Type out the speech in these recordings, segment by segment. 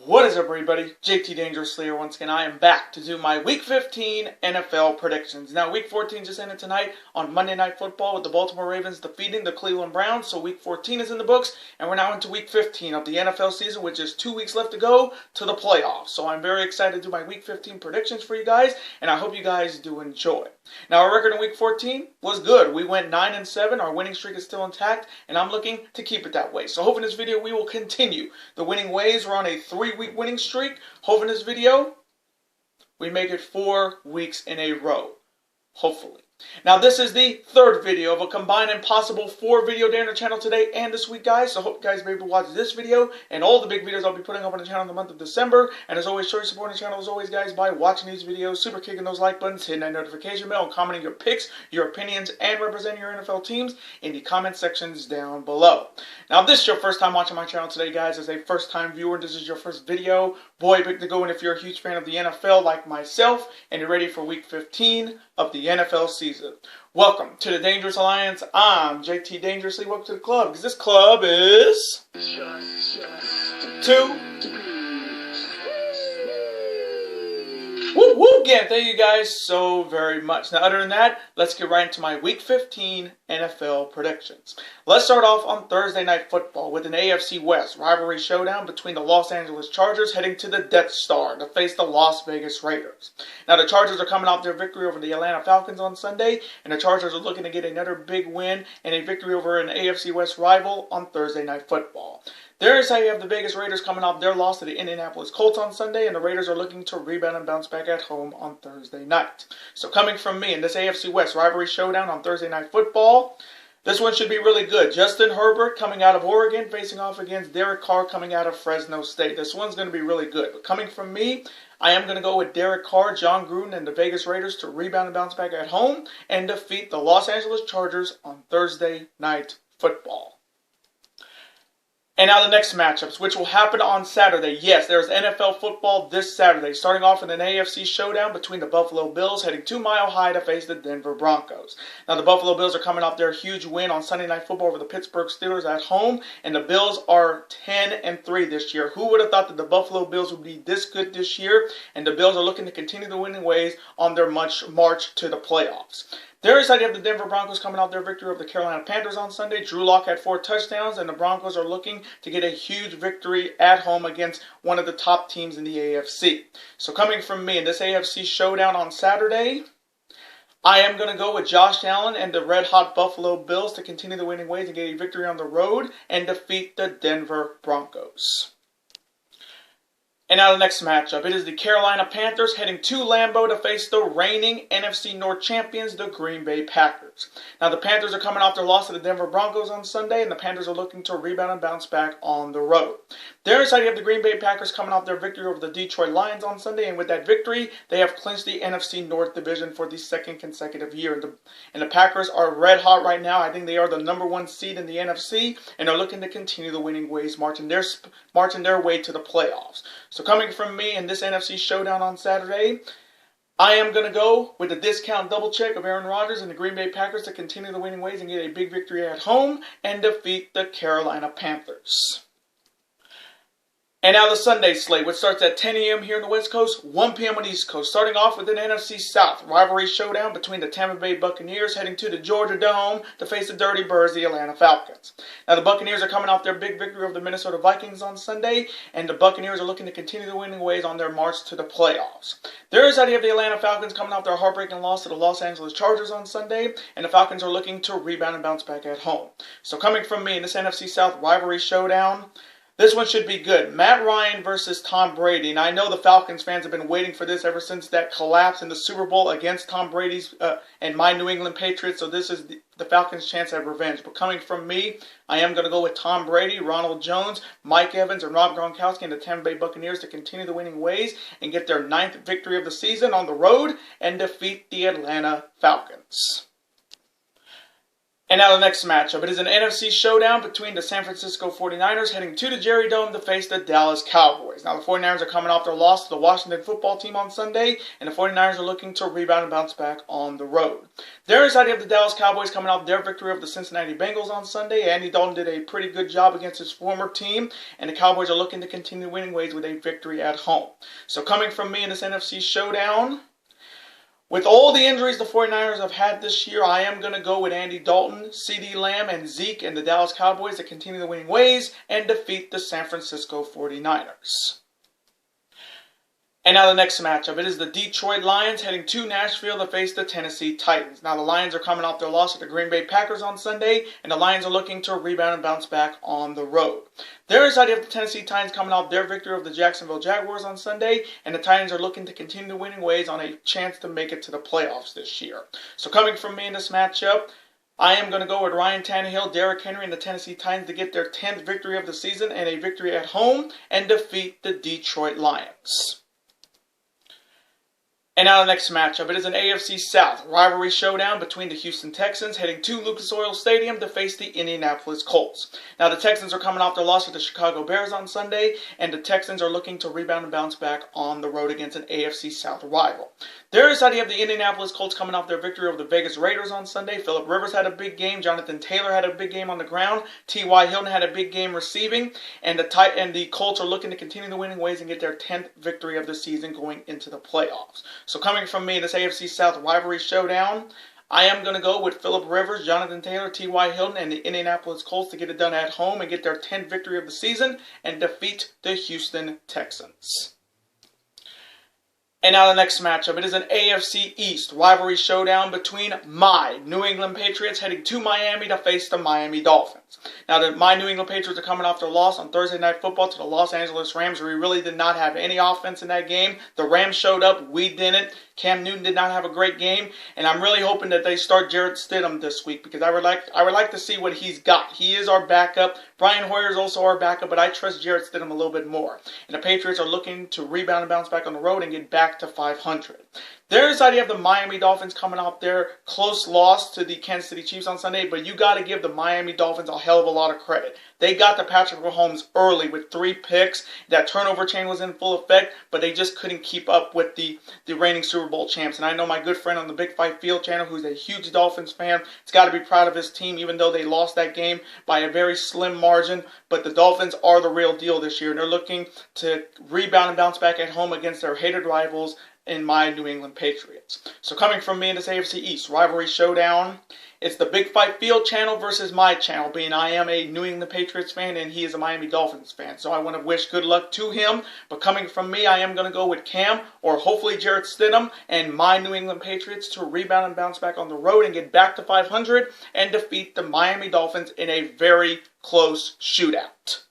What is up, everybody? JT Dangerously here once again. I am back to do my Week 15 NFL predictions. Now, Week 14 just ended tonight on Monday Night Football with the Baltimore Ravens defeating the Cleveland Browns. So Week 14 is in the books, and we're now into Week 15 of the NFL season, which is 2 weeks left to go to the playoffs. So I'm very excited to do my Week 15 predictions for you guys, and I hope you guys do enjoy. Now, our record in Week 14 was good. We went 9-7. Our winning streak is still intact, and I'm looking to keep it that way. So hoping this video we will continue the winning ways. We're on a 3-week winning streak. Hoping this video we make it 4 weeks in a row. Hopefully. Now, this is the third video of a combined and possible 4-video day on the channel today and this week, guys. So I hope you guys will be able to watch this video and all the big videos I'll be putting up on the channel in the month of December. And as always, show your support on the channel as always, guys, by watching these videos, super kicking those like buttons, hitting that notification bell, and commenting your picks, your opinions, and representing your NFL teams in the comment sections down below. Now, if this is your first time watching my channel today, guys, as a first-time viewer, this is your first video, boy, big to go. And if you're a huge fan of the NFL like myself and you're ready for Week 15 of the NFL season, welcome to the Dangerous Alliance. I'm JT Dangerously. Welcome to the club, because this club is two. Woo woo again. Thank you guys so very much. Now, other than that, let's get right into my Week 15 NFL predictions. Let's start off on Thursday Night Football with an AFC West rivalry showdown between the Los Angeles Chargers heading to the Death Star to face the Las Vegas Raiders. Now, the Chargers are coming off their victory over the Atlanta Falcons on Sunday, and the Chargers are looking to get another big win and a victory over an AFC West rival on Thursday Night Football. There is how you have the Vegas Raiders coming off their loss to the Indianapolis Colts on Sunday, and the Raiders are looking to rebound and bounce back at home on Thursday night. So coming from me in this AFC West rivalry showdown on Thursday Night Football, this one should be really good. Justin Herbert coming out of Oregon facing off against Derek Carr coming out of Fresno State. This one's going to be really good. But coming from me, I am going to go with Derek Carr, John Gruden, and the Vegas Raiders to rebound and bounce back at home and defeat the Los Angeles Chargers on Thursday Night Football. And now the next matchups, which will happen on Saturday. Yes, there's NFL football this Saturday, starting off in an AFC showdown between the Buffalo Bills heading to Mile High to face the Denver Broncos. Now, the Buffalo Bills are coming off their huge win on Sunday Night Football over the Pittsburgh Steelers at home, and the Bills are 10-3 this year. Who would have thought that the Buffalo Bills would be this good this year? And the Bills are looking to continue the winning ways on their march to the playoffs. There is how you have the Denver Broncos coming off their victory over the Carolina Panthers on Sunday. Drew Lock had 4 touchdowns, and the Broncos are looking to get a huge victory at home against one of the top teams in the AFC. So coming from me in this AFC showdown on Saturday, I am going to go with Josh Allen and the red-hot Buffalo Bills to continue the winning ways and get a victory on the road and defeat the Denver Broncos. And now the next matchup. It is the Carolina Panthers heading to Lambeau to face the reigning NFC North champions, the Green Bay Packers. Now, the Panthers are coming off their loss to the Denver Broncos on Sunday, and the Panthers are looking to rebound and bounce back on the road. There's how you have the Green Bay Packers coming off their victory over the Detroit Lions on Sunday, and with that victory, they have clinched the NFC North division for the second consecutive year. And the Packers are red hot right now. I think they are the #1 seed in the NFC, and are looking to continue the winning ways, marching their way to the playoffs. So coming from me in this NFC showdown on Saturday, I am going to go with the discount double check of Aaron Rodgers and the Green Bay Packers to continue the winning ways and get a big victory at home and defeat the Carolina Panthers. And now the Sunday slate, which starts at 10 a.m. here on the West Coast, 1 p.m. on the East Coast. Starting off with an NFC South rivalry showdown between the Tampa Bay Buccaneers heading to the Georgia Dome to face the Dirty Birds, the Atlanta Falcons. Now, the Buccaneers are coming off their big victory over the Minnesota Vikings on Sunday, and the Buccaneers are looking to continue the winning ways on their march to the playoffs. There is how you have the Atlanta Falcons coming off their heartbreaking loss to the Los Angeles Chargers on Sunday, and the Falcons are looking to rebound and bounce back at home. So coming from me in this NFC South rivalry showdown, this one should be good. Matt Ryan versus Tom Brady. And I know the Falcons fans have been waiting for this ever since that collapse in the Super Bowl against Tom Brady's and my New England Patriots. So this is the Falcons' chance at revenge. But coming from me, I am going to go with Tom Brady, Ronald Jones, Mike Evans, and Rob Gronkowski and the Tampa Bay Buccaneers to continue the winning ways and get their 9th victory of the season on the road and defeat the Atlanta Falcons. And now the next matchup. It is an NFC showdown between the San Francisco 49ers heading to the Jerry Dome to face the Dallas Cowboys. Now the 49ers are coming off their loss to the Washington football team on Sunday, and the 49ers are looking to rebound and bounce back on the road. Their side of the Dallas Cowboys coming off their victory over the Cincinnati Bengals on Sunday. Andy Dalton did a pretty good job against his former team, and the Cowboys are looking to continue winning ways with a victory at home. So coming from me in this NFC showdown, with all the injuries the 49ers have had this year, I am going to go with Andy Dalton, CeeDee Lamb, and Zeke and the Dallas Cowboys to continue the winning ways and defeat the San Francisco 49ers. And now the next matchup. It is the Detroit Lions heading to Nashville to face the Tennessee Titans. Now the Lions are coming off their loss to the Green Bay Packers on Sunday, and the Lions are looking to rebound and bounce back on the road. Their side of the Tennessee Titans coming off their victory over the Jacksonville Jaguars on Sunday, and the Titans are looking to continue the winning ways on a chance to make it to the playoffs this year. So coming from me in this matchup, I am going to go with Ryan Tannehill, Derrick Henry, and the Tennessee Titans to get their 10th victory of the season and a victory at home and defeat the Detroit Lions. And now the next matchup. It is an AFC South rivalry showdown between the Houston Texans heading to Lucas Oil Stadium to face the Indianapolis Colts. Now the Texans are coming off their loss to the Chicago Bears on Sunday, and the Texans are looking to rebound and bounce back on the road against an AFC South rival. Their side, you have the Indianapolis Colts coming off their victory over the Vegas Raiders on Sunday. Phillip Rivers had a big game. Jonathan Taylor had a big game on the ground. T.Y. Hilton had a big game receiving. And the Colts are looking to continue the winning ways and get their 10th victory of the season going into the playoffs. So coming from me in this AFC South rivalry showdown, I am going to go with Phillip Rivers, Jonathan Taylor, T.Y. Hilton, and the Indianapolis Colts to get it done at home and get their 10th victory of the season and defeat the Houston Texans. And now the next matchup. It is an AFC East rivalry showdown between my New England Patriots heading to Miami to face the Miami Dolphins. Now, my New England Patriots are coming off their loss on Thursday Night Football to the Los Angeles Rams. We really did not have any offense in that game. The Rams showed up. We didn't. Cam Newton did not have a great game, and I'm really hoping that they start Jarrett Stidham this week because I would like to see what he's got. He is our backup. Brian Hoyer is also our backup, but I trust Jarrett Stidham a little bit more. And the Patriots are looking to rebound and bounce back on the road and get back to 500. Their side, you have the Miami Dolphins coming off their close loss to the Kansas City Chiefs on Sunday, but you got to give the Miami Dolphins a hell of a lot of credit. They got to Patrick Mahomes early with 3 picks. That turnover chain was in full effect, but they just couldn't keep up with the reigning Super Bowl champs. And I know my good friend on the Big Five Field channel, who's a huge Dolphins fan, has got to be proud of his team, even though they lost that game by a very slim margin. But the Dolphins are the real deal this year, and they're looking to rebound and bounce back at home against their hated rivals in my New England Patriots. So coming from me in this AFC East rivalry showdown, it's the Big Five Field channel versus my channel, being I am a New England Patriots fan and he is a Miami Dolphins fan. So I want to wish good luck to him. But coming from me, I am going to go with Cam or hopefully Jarrett Stidham and my New England Patriots to rebound and bounce back on the road and get back to 500 and defeat the Miami Dolphins in a very close shootout.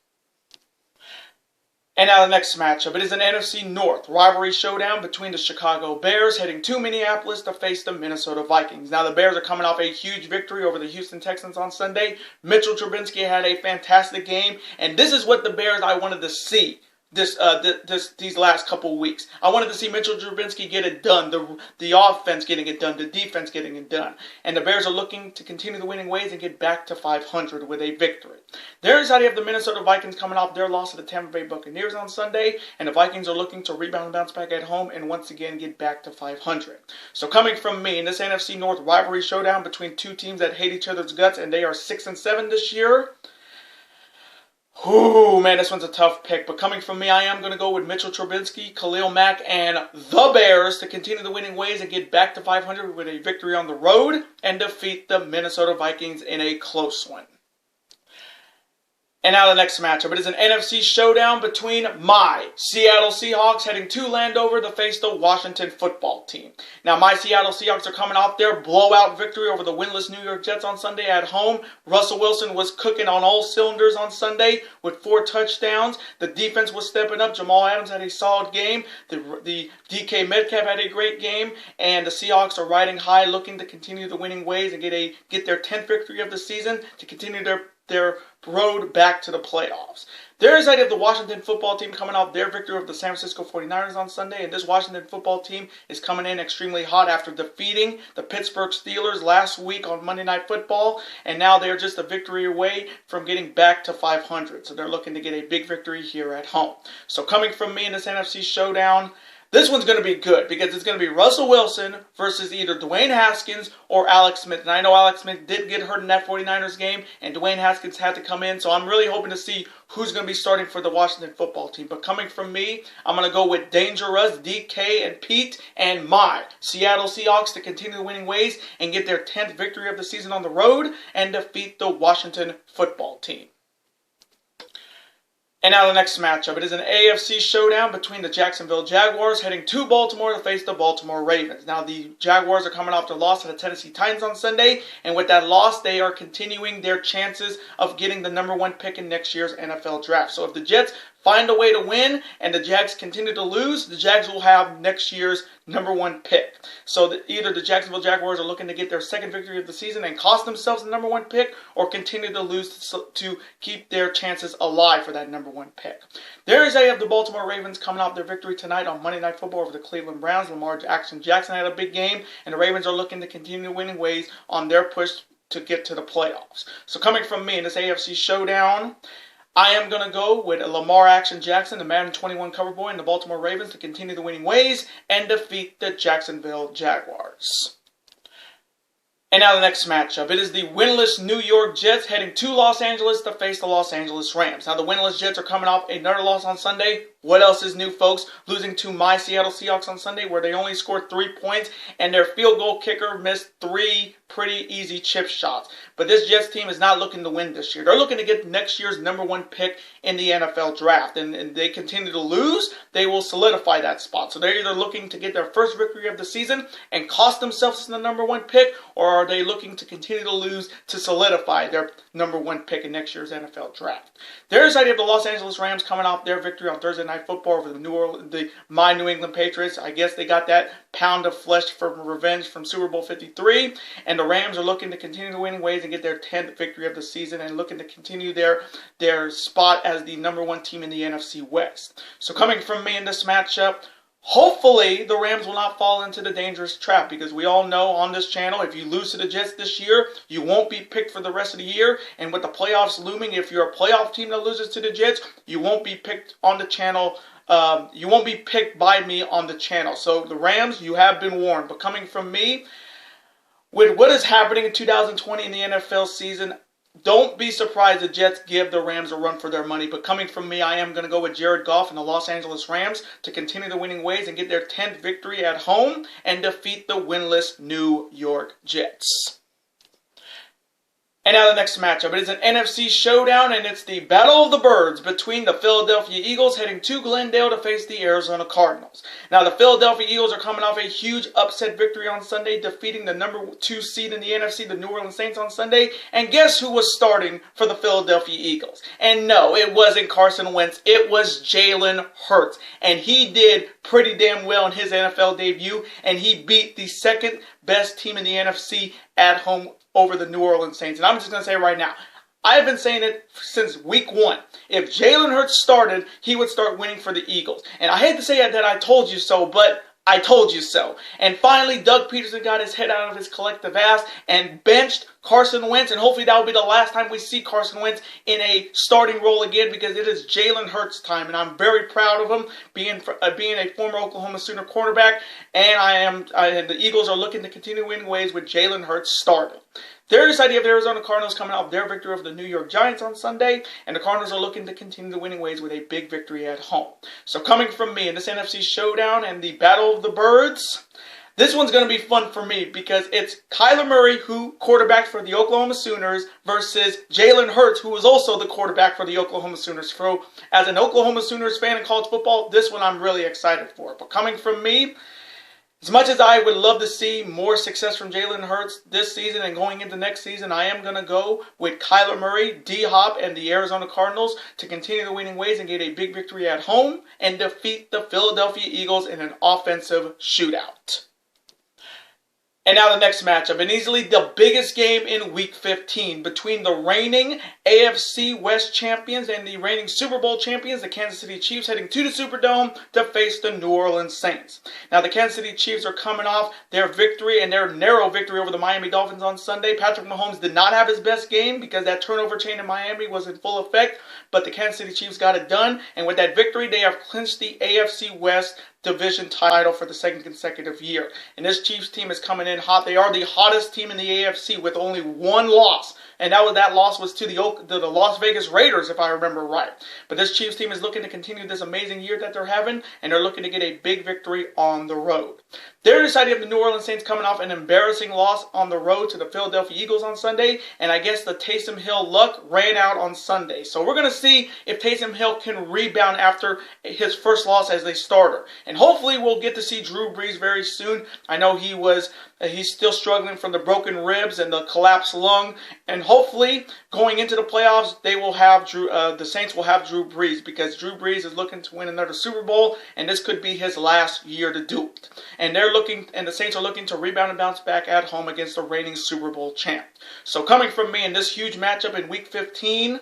And now the next matchup. It is an NFC North rivalry showdown between the Chicago Bears heading to Minneapolis to face the Minnesota Vikings. Now the Bears are coming off a huge victory over the Houston Texans on Sunday. Mitchell Trubisky had a fantastic game, and this is what the Bears I wanted to see these last couple weeks. I wanted to see Mitchell Trubisky get it done, the offense getting it done, the defense getting it done. And the Bears are looking to continue the winning ways and get back to 500 with a victory. There's how you have the Minnesota Vikings coming off their loss to the Tampa Bay Buccaneers on Sunday, and the Vikings are looking to rebound and bounce back at home and once again get back to 500. So coming from me in this NFC North rivalry showdown between two teams that hate each other's guts, and they are 6-7 this year. Ooh, man, this one's a tough pick. But coming from me, I am going to go with Mitchell Trubisky, Khalil Mack, and the Bears to continue the winning ways and get back to 500 with a victory on the road and defeat the Minnesota Vikings in a close one. And now the next matchup. It is an NFC showdown between my Seattle Seahawks heading to Landover to face the Washington football team. Now, my Seattle Seahawks are coming off their blowout victory over the winless New York Jets on Sunday at home. Russell Wilson was cooking on all cylinders on Sunday with 4 touchdowns. The defense was stepping up. Jamal Adams had a solid game. The DK Metcalf had a great game. And the Seahawks are riding high, looking to continue the winning ways and get their 10th victory of the season to continue their their road back to the playoffs. There is the Washington football team coming off their victory over the San Francisco 49ers on Sunday, and this Washington football team is coming in extremely hot after defeating the Pittsburgh Steelers last week on Monday Night Football, and now they're just a victory away from getting back to 500. So they're looking to get a big victory here at home. So coming from me in this NFC showdown, this one's going to be good because it's going to be Russell Wilson versus either Dwayne Haskins or Alex Smith. And I know Alex Smith did get hurt in that 49ers game, and Dwayne Haskins had to come in. So I'm really hoping to see who's going to be starting for the Washington football team. But coming from me, I'm going to go with Dangerous, DK, and Pete, and my Seattle Seahawks to continue the winning ways and get their 10th victory of the season on the road and defeat the Washington football team. And now the next matchup. It is an AFC showdown between the Jacksonville Jaguars heading to Baltimore to face the Baltimore Ravens. Now the Jaguars are coming off their loss to the Tennessee Titans on Sunday, and with that loss, they are continuing their chances of getting the number 1 pick in next year's NFL draft. So if the Jets find a way to win and the Jags continue to lose, the Jags will have next year's number 1 pick. So either the Jacksonville Jaguars are looking to get their second victory of the season and cost themselves the number 1 pick, or continue to lose to keep their chances alive for that number 1 pick. There is the Baltimore Ravens coming off their victory tonight on Monday Night Football over the Cleveland Browns. Lamar Jackson had a big game, and the Ravens are looking to continue winning ways on their push to get to the playoffs. So coming from me in this AFC showdown, I am going to go with Lamar Jackson, the Madden 21 cover boy, and the Baltimore Ravens to continue the winning ways and defeat the Jacksonville Jaguars. And now the next matchup. It is the winless New York Jets heading to Los Angeles to face the Los Angeles Rams. Now the winless Jets are coming off another loss on Sunday. What else is new, folks? Losing to my Seattle Seahawks on Sunday, where they only scored 3 points and their field goal kicker missed 3 pretty easy chip shots. But this Jets team is not looking to win this year. They're looking to get next year's number 1 pick in the NFL draft. And they continue to lose, they will solidify that spot. So they're either looking to get their first victory of the season and cost themselves the number 1 pick, or are they looking to continue to lose to solidify their number 1 pick in next year's NFL draft. There's the idea of the Los Angeles Rams coming off their victory on Thursday Night Football over my New England Patriots. I guess they got that pound of flesh for revenge from Super Bowl 53, and the Rams are looking to continue the winning ways and get their 10th victory of the season and looking to continue their spot as the number 1 team in the NFC West. So coming from me in this matchup, hopefully the Rams will not fall into the dangerous trap, because we all know on this channel, if you lose to the Jets this year, you won't be picked for the rest of the year. And with the playoffs looming, if you're a playoff team that loses to the Jets, you won't be picked on the channel. You won't be picked by me on the channel. So the Rams, you have been warned. But coming from me, with what is happening in 2020 in the NFL season, don't be surprised the Jets give the Rams a run for their money. But coming from me, I am going to go with Jared Goff and the Los Angeles Rams to continue the winning ways and get their 10th victory at home and defeat the winless New York Jets. And now the next matchup. It is an NFC showdown, and it's the Battle of the Birds between the Philadelphia Eagles heading to Glendale to face the Arizona Cardinals. Now the Philadelphia Eagles are coming off a huge upset victory on Sunday, defeating the number 2 seed in the NFC, the New Orleans Saints, on Sunday. And guess who was starting for the Philadelphia Eagles? And no, it wasn't Carson Wentz. It was Jalen Hurts. And he did pretty damn well in his NFL debut, and he beat the second best team in the NFC at home over the New Orleans Saints. And I'm just going to say right now, I've been saying it since week 1. If Jalen Hurts started, he would start winning for the Eagles. And I hate to say that I told you so, but I told you so. And finally, Doug Peterson got his head out of his collective ass and benched Carson Wentz, and hopefully that will be the last time we see Carson Wentz in a starting role again, because it is Jalen Hurts' time, and I'm very proud of him being a former Oklahoma Sooner cornerback, and the Eagles are looking to continue winning ways with Jalen Hurts starting. There is the idea of the Arizona Cardinals coming off their victory over the New York Giants on Sunday, and the Cardinals are looking to continue the winning ways with a big victory at home. So coming from me in this NFC showdown and the Battle of the Birds, this one's going to be fun for me because it's Kyler Murray, who quarterbacked for the Oklahoma Sooners, versus Jalen Hurts, who was also the quarterback for the Oklahoma Sooners. So as an Oklahoma Sooners fan in college football, this one I'm really excited for. But coming from me, as much as I would love to see more success from Jalen Hurts this season and going into next season, I am going to go with Kyler Murray, D-Hop, and the Arizona Cardinals to continue the winning ways and get a big victory at home and defeat the Philadelphia Eagles in an offensive shootout. And now the next matchup, and easily the biggest game in Week 15 between the reigning AFC West champions and the reigning Super Bowl champions, the Kansas City Chiefs, heading to the Superdome to face the New Orleans Saints. Now the Kansas City Chiefs are coming off their victory and their narrow victory over the Miami Dolphins on Sunday. Patrick Mahomes did not have his best game because that turnover chain in Miami was in full effect, but the Kansas City Chiefs got it done, and with that victory, they have clinched the AFC West division title for the second consecutive year. And this Chiefs team is coming in hot. They are the hottest team in the AFC with only one loss. And that loss was to the Las Vegas Raiders, if I remember right. But this Chiefs team is looking to continue this amazing year that they're having, and they're looking to get a big victory on the road. They're deciding the New Orleans Saints coming off an embarrassing loss on the road to the Philadelphia Eagles on Sunday, and I guess the Taysom Hill luck ran out on Sunday. So we're going to see if Taysom Hill can rebound after his first loss as a starter. And hopefully we'll get to see Drew Brees very soon. I know he's still struggling from the broken ribs and the collapsed lung, and hopefully going into the playoffs they will have the Saints will have Drew Brees, because Drew Brees is looking to win another Super Bowl, and this could be his last year to do it. And the Saints are looking to rebound and bounce back at home against the reigning Super Bowl champ. So coming from me in this huge matchup in Week 15,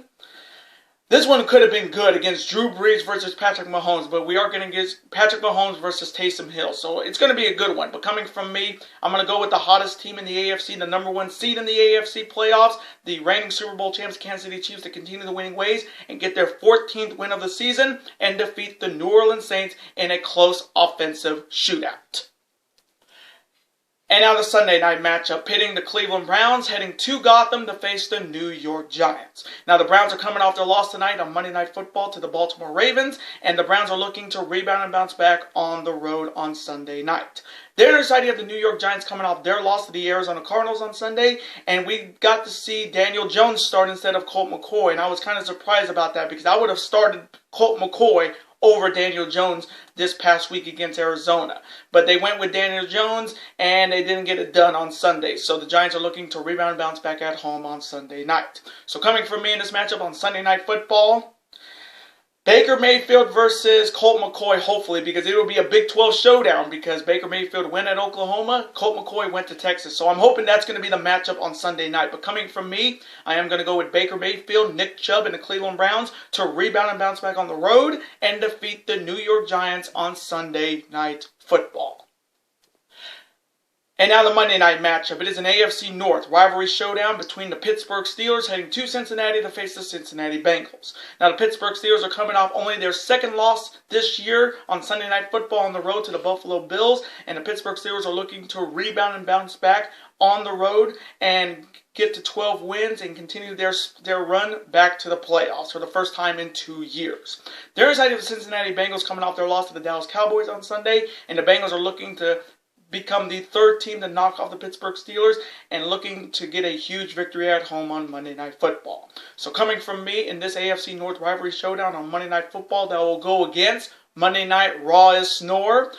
this one could have been good against Drew Brees versus Patrick Mahomes, but we are going to get Patrick Mahomes versus Taysom Hill. So it's going to be a good one. But coming from me, I'm going to go with the hottest team in the AFC, the number one seed in the AFC playoffs, the reigning Super Bowl champs, Kansas City Chiefs, to continue the winning ways and get their 14th win of the season and defeat the New Orleans Saints in a close offensive shootout. And now the Sunday night matchup, pitting the Cleveland Browns heading to Gotham to face the New York Giants. Now the Browns are coming off their loss tonight on Monday Night Football to the Baltimore Ravens, and the Browns are looking to rebound and bounce back on the road on Sunday night. They're deciding of the New York Giants coming off their loss to the Arizona Cardinals on Sunday, and we got to see Daniel Jones start instead of Colt McCoy, and I was kind of surprised about that because I would have started Colt McCoy over Daniel Jones this past week against Arizona. But they went with Daniel Jones, and they didn't get it done on Sunday. So the Giants are looking to rebound and bounce back at home on Sunday night. So coming from me in this matchup on Sunday Night Football, Baker Mayfield versus Colt McCoy, hopefully, because it will be a Big 12 showdown, because Baker Mayfield went at Oklahoma, Colt McCoy went to Texas. So I'm hoping that's going to be the matchup on Sunday night. But coming from me, I am going to go with Baker Mayfield, Nick Chubb, and the Cleveland Browns to rebound and bounce back on the road and defeat the New York Giants on Sunday Night Football. And now the Monday night matchup. It is an AFC North rivalry showdown between the Pittsburgh Steelers heading to Cincinnati to face the Cincinnati Bengals. Now the Pittsburgh Steelers are coming off only their second loss this year on Sunday Night Football on the road to the Buffalo Bills. And the Pittsburgh Steelers are looking to rebound and bounce back on the road and get to 12 wins and continue their run back to the playoffs for the first time in 2 years. There is the Cincinnati Bengals coming off their loss to the Dallas Cowboys on Sunday, and the Bengals are looking to become the third team to knock off the Pittsburgh Steelers and looking to get a huge victory at home on Monday Night Football. So coming from me in this AFC North rivalry showdown on Monday Night Football that will go against Monday Night Raw as Snore,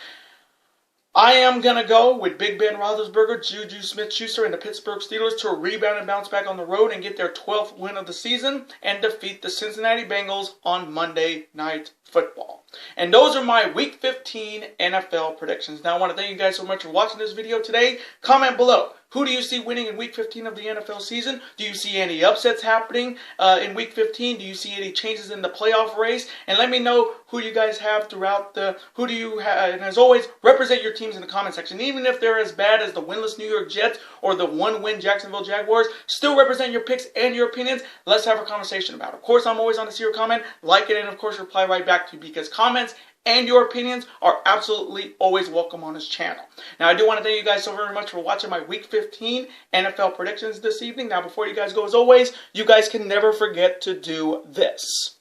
I am going to go with Big Ben Roethlisberger, Juju Smith-Schuster, and the Pittsburgh Steelers to rebound and bounce back on the road and get their 12th win of the season and defeat the Cincinnati Bengals on Monday Night Football. And those are my Week 15 NFL predictions. Now I want to thank you guys so much for watching this video today. Comment below. Who do you see winning in Week 15 of the NFL season? Do you see any upsets happening in Week 15? Do you see any changes in the playoff race? And let me know who you guys have throughout who do you have, and as always, represent your teams in the comment section. Even if they're as bad as the winless New York Jets or the one-win Jacksonville Jaguars, still represent your picks and your opinions. Let's have a conversation about it. Of course, I'm always on to see your comment, like it, and of course, reply right back to you, because comments and your opinions are absolutely always welcome on this channel. Now, I do want to thank you guys so very much for watching my Week 15 NFL predictions this evening. Now, before you guys go, as always, you guys can never forget to do this.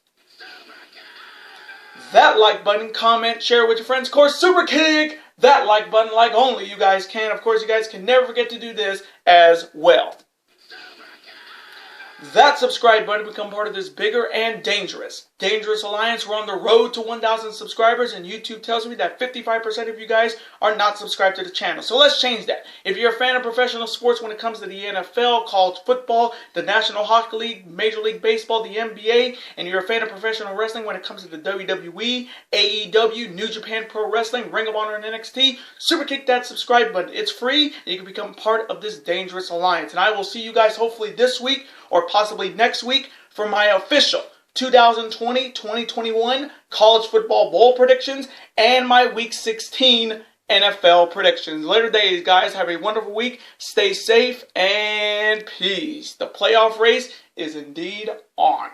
That like button, comment, share with your friends. Of course, super kick that like button like only you guys can. Of course, you guys can never forget to do this as well. that subscribe button to become part of this bigger and dangerous alliance. We're on the road to 1,000 subscribers, and YouTube tells me that 55% of you guys are not subscribed to the channel. So let's change that. If you're a fan of professional sports when it comes to the NFL, college football, the National Hockey League, Major League Baseball, the NBA, and you're a fan of professional wrestling when it comes to the WWE, AEW, New Japan Pro Wrestling, Ring of Honor, and NXT, super kick that subscribe button. It's free, and you can become part of this dangerous alliance. And I will see you guys hopefully this week or possibly next week for my official 2020-2021 college football bowl predictions and my week 16 NFL predictions. Later days, guys. Have a wonderful week. Stay safe and peace. The playoff race is indeed on.